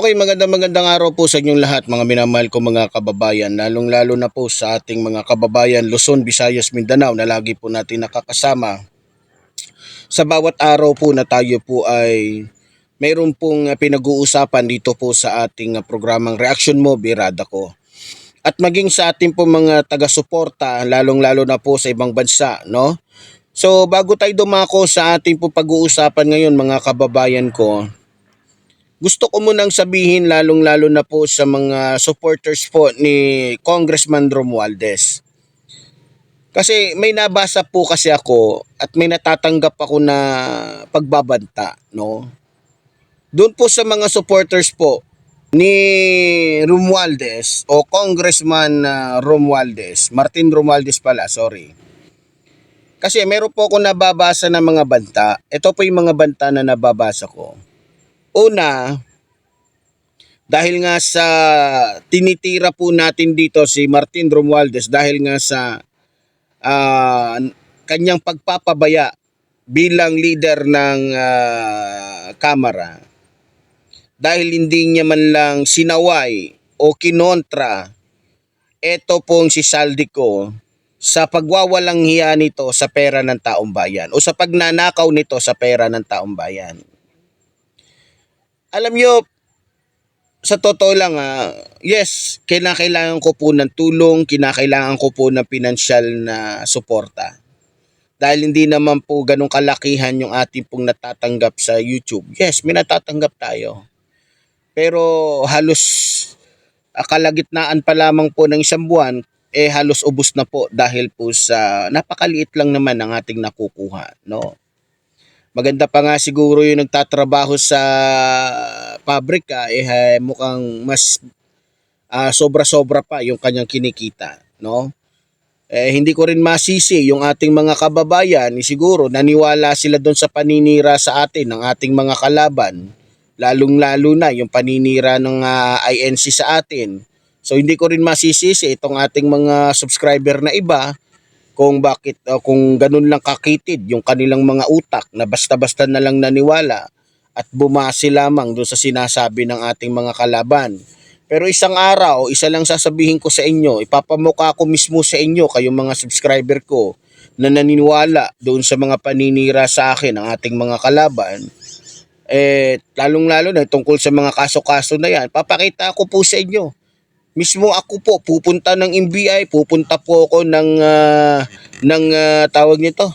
Okay, magandang araw po sa inyong lahat mga minamahal ko mga kababayan, lalong-lalo na po sa ating mga kababayan Luzon, Visayas, Mindanao na lagi po natin nakakasama. Sa bawat araw po na tayo po ay mayroon pong pinag-uusapan dito po sa ating programang Reaction Mo, Birada Ko. At maging sa ating po mga taga-suporta, lalong-lalo na po sa ibang bansa, no? So bago tayo dumako sa ating po pag-uusapan ngayon mga kababayan ko, gusto ko munang sabihin lalong-lalo na po sa mga supporters po ni Congressman Romualdez. Kasi may nabasa po kasi ako at may natatanggap ako na pagbabanta, no? Doon po sa mga supporters po ni Romualdez o Congressman Romualdez, Martin Romualdez pala, sorry. Kasi meron po ako nababasa na mga banta. Ito po yung mga banta na nababasa ko. Una, dahil nga sa tinitira po natin dito si Martin Romualdez dahil nga sa kanyang pagpapabaya bilang leader ng Kamara. Dahil hindi niya man lang sinaway o kinontra ito pong si Saldico sa pagwawalang hiya nito sa pera ng taong bayan o sa pagnanakaw nito sa pera ng taong bayan. Alam nyo, sa totoo lang yes, kinakailangan ko po ng tulong, kinakailangan ko po ng pinansyal na suporta. Dahil hindi naman po ganong kalakihan yung ating pong natatanggap sa YouTube. Yes, may natatanggap tayo. Pero halos kalagitnaan pa lamang po ng isang buwan, halos ubos na po dahil po sa napakaliit lang naman ang ating nakukuha, no? Maganda pa nga siguro yung nagtatrabaho sa pabrika, mukhang mas sobra-sobra pa yung kanyang kinikita, no? Hindi ko rin masisi yung ating mga kababayan, siguro naniwala sila doon sa paninira sa atin ng ating mga kalaban, lalong-lalo na yung paninira ng INC sa atin. So hindi ko rin masisisi itong ating mga subscriber na iba kung bakit kung ganun lang kakitid yung kanilang mga utak na basta-basta na lang naniwala at bumase lamang doon sa sinasabi ng ating mga kalaban. Pero isang araw, isa lang sasabihin ko sa inyo, ipapamukha ko mismo sa inyo kayong mga subscriber ko na naniniwala doon sa mga paninira sa akin ng ating mga kalaban. Lalong-lalo na tungkol sa mga kaso-kaso na yan, papakita ko po sa inyo. Mismo ako po pupunta ng NBI, pupunta po ako tawag nito,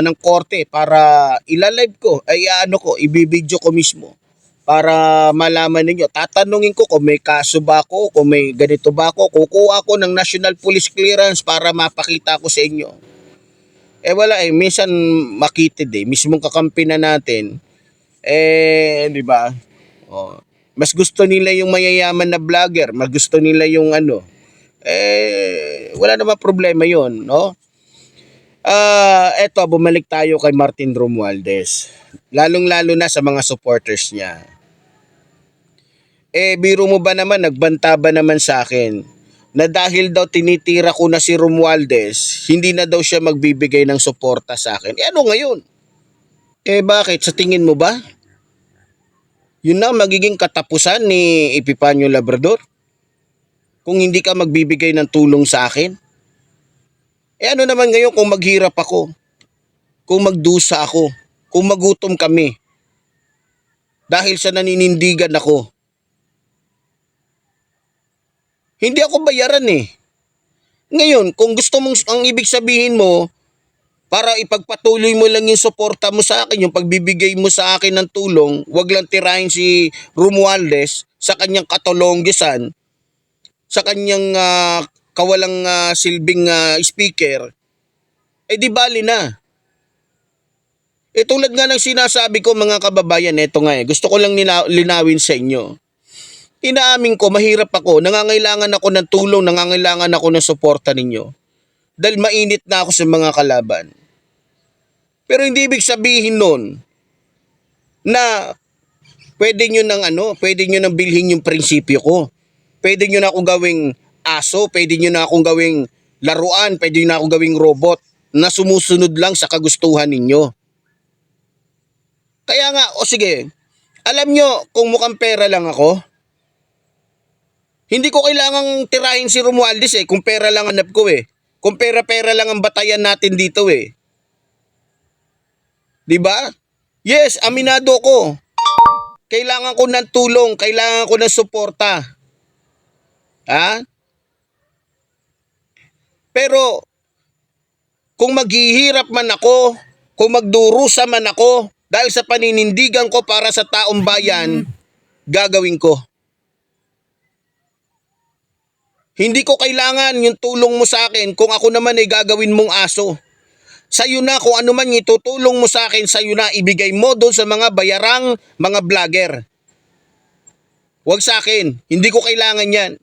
ng korte para ilalive ko, ibibidyo ko mismo para malaman ninyo. Tatanungin ko kung may kaso ba ako, kung may ganito ba ako, kukuha ko ng National Police Clearance para mapakita ko sa inyo. Wala minsan makitid mismong kakampi na natin, di ba? Mas gusto nila yung mayayaman na vlogger, mas gusto nila yung wala namang problema yon, no? Eto, bumalik tayo kay Martin Romualdez. Lalong-lalo na sa mga supporters niya. Biro mo ba naman, nagbanta ba naman sa akin na dahil daw tinitira ko na si Romualdez, hindi na daw siya magbibigay ng suporta sa akin. Ano ngayon? Bakit? Sa tingin mo ba? Yun na magiging katapusan ni Epifanio Labrador? Kung hindi ka magbibigay ng tulong sa akin? Ano naman ngayon kung maghirap ako? Kung magdusa ako? Kung magutom kami? Dahil sa naninindigan ako? Hindi ako bayaran Ngayon, kung gusto mong, ang ibig sabihin mo, para ipagpatuloy mo lang yung suporta mo sa akin, yung pagbibigay mo sa akin ng tulong, wag lang tirahin si Romualdez sa kanyang katolonggisan, sa kanyang kawalang silbing speaker, di bali na. Tulad nga ng sinasabi ko mga kababayan, eto nga gusto ko lang linawin sa inyo. Inaamin ko, mahirap ako, nangangailangan ako ng tulong, nangangailangan ako ng suporta ninyo. Dahil mainit na ako sa mga kalaban. Pero hindi ibig sabihin nun na pwede nyo nang bilhin yung prinsipyo ko. Pwede nyo na akong gawing aso, pwede nyo na akong gawing laruan, pwede nyo na akong gawing robot na sumusunod lang sa kagustuhan ninyo. Kaya nga, sige, Alam nyo, kung mukhang pera lang ako, hindi ko kailangang tirahin si Romualdez eh, kung pera lang hanap ko eh. Kung pera-pera lang ang batayan natin dito eh. 'Di ba? Yes, aminado ko. Kailangan ko ng tulong, kailangan ko ng suporta. Ha? Pero kung maghihirap man ako, kung magdurusa man ako dahil sa paninindigan ko para sa taong bayan, gagawin ko. Hindi ko kailangan yung tulong mo sa akin kung ako naman ay gagawin mong aso. Sa'yo na kung ano man itutulong mo sa akin, sa'yo na ibigay mo doon sa mga bayarang mga vlogger. Huwag sa akin, hindi ko kailangan yan.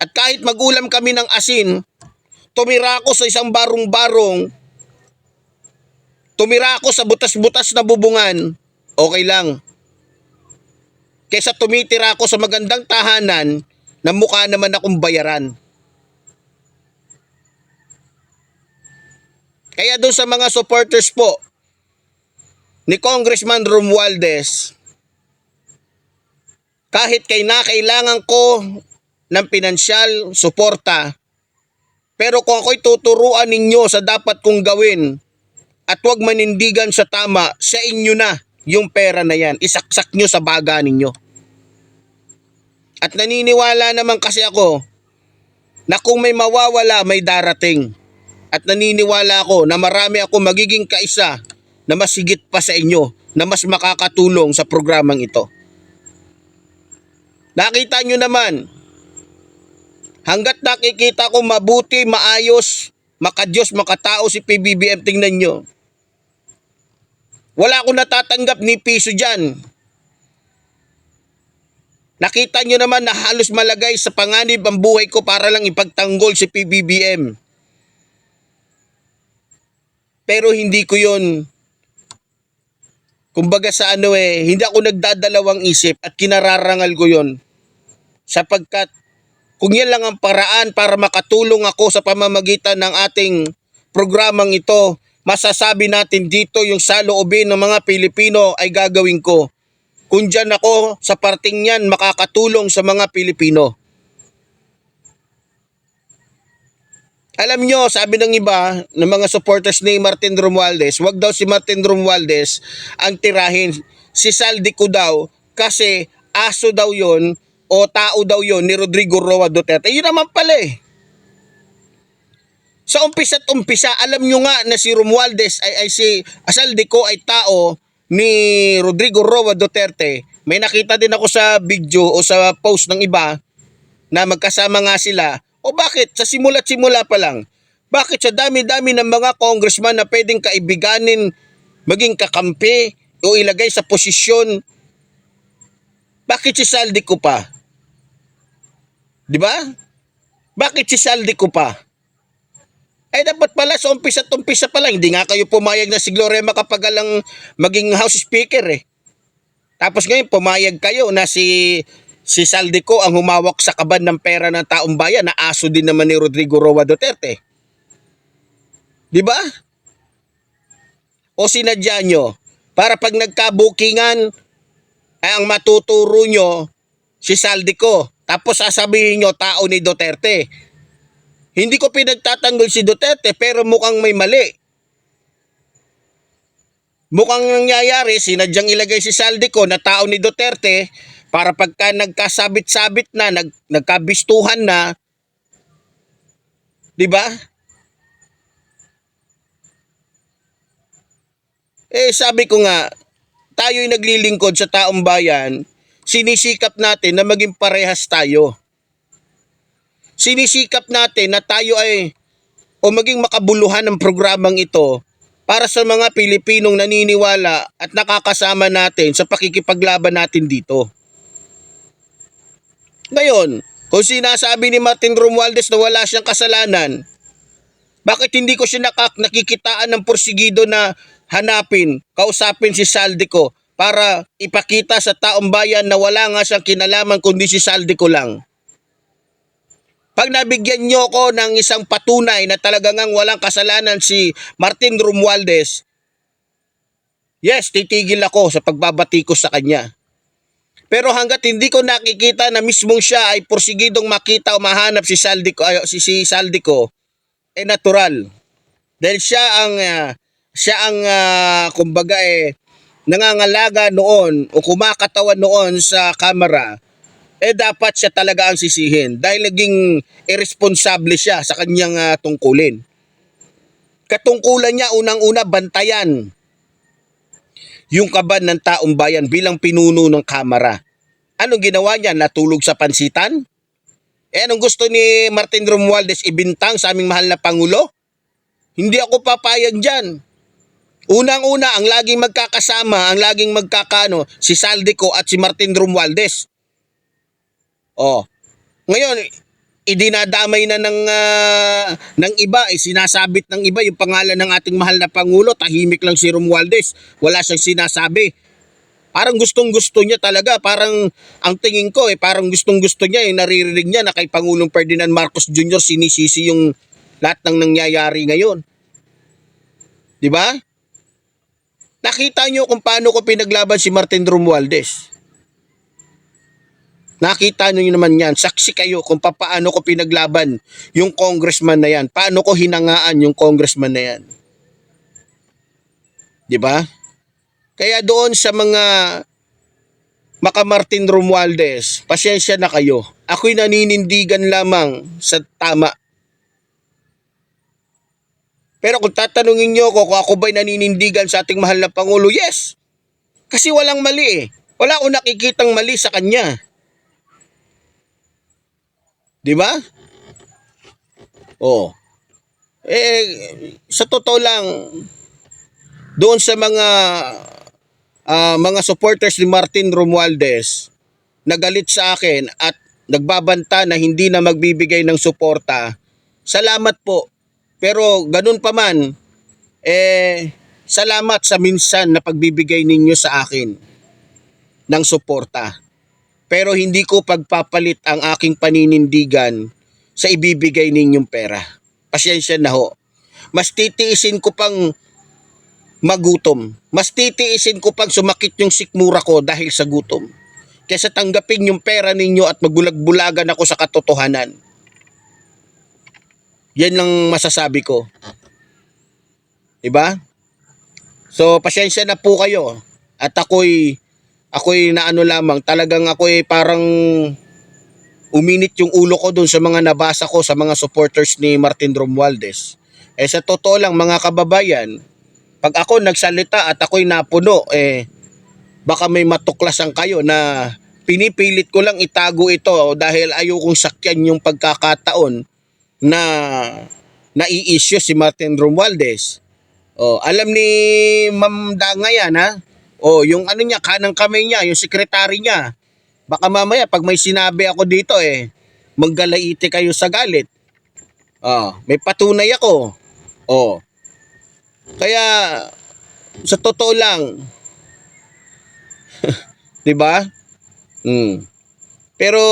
At kahit magulam kami ng asin, tumira ako sa isang barong-barong, tumira ako sa butas-butas na bubungan, okay lang. Kesa tumitira ako sa magandang tahanan na mukha naman akong bayaran. Kaya doon sa mga supporters po ni Congressman Romualdez, kahit kailangan ko ng pinansyal suporta, pero kung ako'y tuturuan ninyo sa dapat kong gawin at huwag manindigan sa tama, sa inyo na yung pera na yan. Isaksak nyo sa baga ninyo. At naniniwala naman kasi ako na kung may mawawala, may darating. At naniniwala ako na marami ako magiging kaisa na mas higit pa sa inyo, na mas makakatulong sa programang ito. Nakita nyo naman, hanggat nakikita ko mabuti, maayos, makadiyos, makatao si PBBM, tingnan nyo. Wala akong natatanggap ni piso dyan. Nakita nyo naman na halos malagay sa panganib ang buhay ko para lang ipagtanggol si PBBM. Pero hindi ko yun, kumbaga sa hindi ako nagdadalawang isip at kinararangal ko yun. Sapagkat kung yan lang ang paraan para makatulong ako sa pamamagitan ng ating programang ito, masasabi natin dito yung saloobin ng mga Pilipino ay gagawin ko. Kung dyan ako sa parting yan makakatulong sa mga Pilipino. Alam nyo, sabi ng iba, ng mga supporters ni Martin Romualdez, wag daw si Martin Romualdez ang tirahin. Si Saldico daw kasi aso daw yon o tao daw yon ni Rodrigo Roa Duterte. Yun naman pala eh. Sa umpisa at umpisa, alam nyo nga na si Romualdez ay si Saldico ay tao ni Rodrigo Roa Duterte. May nakita din ako sa video o sa post ng iba na magkasama nga sila. O bakit? Sa simula't-simula pa lang. Bakit sa dami-dami ng mga congressman na pwedeng kaibiganin, maging kakampi o ilagay sa posisyon, bakit si Saldico pa? Di ba? Bakit si Saldico pa? Ay dapat pala sa umpisa pa lang, hindi nga kayo pumayag na si Gloria Macapagal maging House Speaker eh. Tapos ngayon pumayag kayo na si Saldico ang humawak sa kaban ng pera ng taong bayan na aso din naman ni Rodrigo Roa Duterte. Di ba? O sinadya nyo para pag nagkabukingan ay ang matuturo nyo si Saldico. Tapos sasabihin nyo tao ni Duterte. Hindi ko pinagtatanggol si Duterte pero mukhang may mali. Mukhang nangyayari, sinadyang ilagay si Saldico na tao ni Duterte para pagka nagkasabit-sabit na, nagkabistuhan na, di ba? Sabi ko nga, tayo'y naglilingkod sa taong bayan, sinisikap natin na maging parehas tayo. Sinisikap natin na tayo ay o maging makabuluhan ng programang ito para sa mga Pilipinong naniniwala at nakakasama natin sa pakikipaglaban natin dito. Ngayon, kung sinasabi ni Martin Romualdez na wala siyang kasalanan, bakit hindi ko siya nakikitaan ng porsigido na hanapin, kausapin si Saldico para ipakita sa taong bayan na wala nga siyang kinalaman kundi si Saldico lang? Pag nabigyan nyo ko ng isang patunay na talagang walang kasalanan si Martin Romualdez, Yes, titigil ako sa pagbabatikos sa kanya. Pero hanggat hindi ko nakikita na mismong siya ay porsigidong makita o mahanap si Saldico, natural. Dahil siya ang kumbaga nangangalaga noon o kumakatawan noon sa kamera, dapat siya talaga ang sisihin dahil naging irresponsible siya sa kanyang tungkulin. Katungkulan niya unang-una bantayan yung kaban ng taong bayan bilang pinuno ng kamera. Anong ginawa niya? Natulog sa pansitan? Anong gusto ni Martin Romualdez ibintang sa aming mahal na Pangulo? Hindi ako papayag dyan. Unang-una, ang laging magkakasama, ang laging si Saldico at si Martin Romualdez. Ngayon, idinadamay na ng iba, sinasabit ng iba yung pangalan ng ating mahal na Pangulo, tahimik lang si Romualdez, wala siyang sinasabi. Parang gustong-gusto niya talaga, parang ang tingin ko parang gustong-gusto niya, naririnig niya na kay Pangulong Ferdinand Marcos Jr. sinisisi yung lahat ng nangyayari ngayon. 'Di ba? Nakita niyo kung paano ko pinaglaban si Martin Romualdez. Nakita niyo naman yan. Saksi kayo kung paano ko pinaglaban yung congressman na yan. Paano ko hinangaan yung congressman na yan. 'Di ba? Kaya doon sa mga Maka Martin Romualdez, pasensya na kayo. Ako'y naninindigan lamang sa tama. Pero kung tatanungin niyo ko kung ako ba'y naninindigan sa ating mahal na Pangulo, yes. Kasi walang mali Wala akong nakikitang mali sa kanya. 'Di ba? Sa totoo lang, doon sa mga supporters ni Martin Romualdez, nagalit sa akin at nagbabanta na hindi na magbibigay ng suporta, salamat po. Pero ganun pa man, salamat sa minsan na pagbibigay ninyo sa akin ng suporta. Pero hindi ko pagpapalit ang aking paninindigan sa ibibigay ninyong pera. Pasensya na ho. Mas titiisin ko pang magutom. Mas titiisin ko pang sumakit yung sikmura ko dahil sa gutom. Kaysa tanggapin yung pera ninyo at magbulag-bulagan ako sa katotohanan. Yan lang masasabi ko. 'Di ba? So pasensya na po kayo. At ako'y naano lamang, talagang ako'y parang uminit yung ulo ko doon sa mga nabasa ko sa mga supporters ni Martin Romualdez. Sa totoo lang mga kababayan, pag ako nagsalita at ako'y napuno, baka may matuklasan kayo na pinipilit ko lang itago ito dahil ayokong sakyan yung pagkakataon na nai-issue si Martin Romualdez. Alam ni Ma'am Danga yan, ha? Yung ano niya, kanang kamay niya, yung sekretary niya. Baka mamaya pag may sinabi ako dito maggalaiti kayo sa galit. May patunay ako. Kaya sa totoo lang, 'di ba? Pero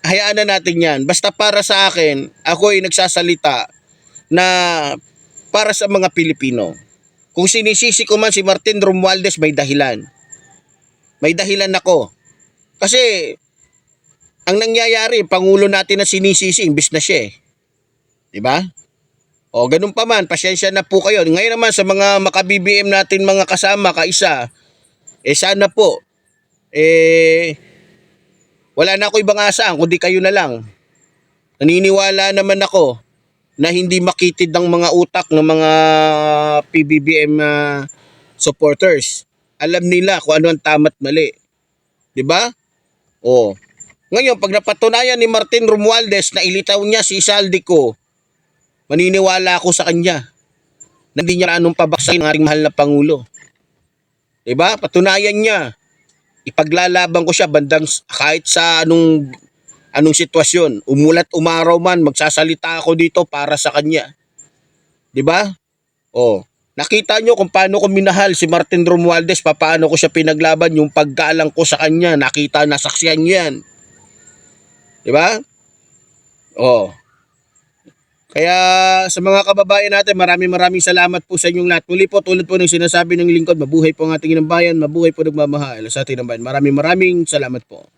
hayaan na natin 'yan. Basta para sa akin, ako ay nagsasalita na para sa mga Pilipino. Kung sinisisi ko man si Martin Romualdez, may dahilan. May dahilan ako. Kasi ang nangyayari, Pangulo natin na sinisisi imbis na siya. 'Di ba? Ganun pa man, pasensya na po kayo. Ngayon naman sa mga maka-BBM natin mga kasama, kaisa, sana po, wala na ako ibang asaan, kundi kayo na lang. Naniniwala naman ako na hindi makitid ang mga utak ng mga PBBM supporters. Alam nila kung ano ang tama't mali. 'Di ba? Ngayon, pag napatunayan ni Martin Romualdez na ilitaw niya si Saldico, maniniwala ako sa kanya na hindi niya anong pabaksakin ang ating mahal na Pangulo. 'Di ba? Patunayan niya. Ipaglalaban ko siya bandang kahit sa anong sitwasyon. Umulat umaraw man, magsasalita ako dito para sa kanya. 'Di ba? Nakita nyo kung paano ko minahal si Martin Romualdez, paano ko siya pinaglaban, yung pagkaalang ko sa kanya, nakita, nasaksihan niyo yan. 'Di ba? Kaya sa mga kababayan natin, maraming salamat po sa inyong lahat. Muli po, tulad po ng sinasabi ng lingkod, mabuhay po ang ating inang bayan, mabuhay po nagmamahal sa ating inang bayan. Maraming salamat po.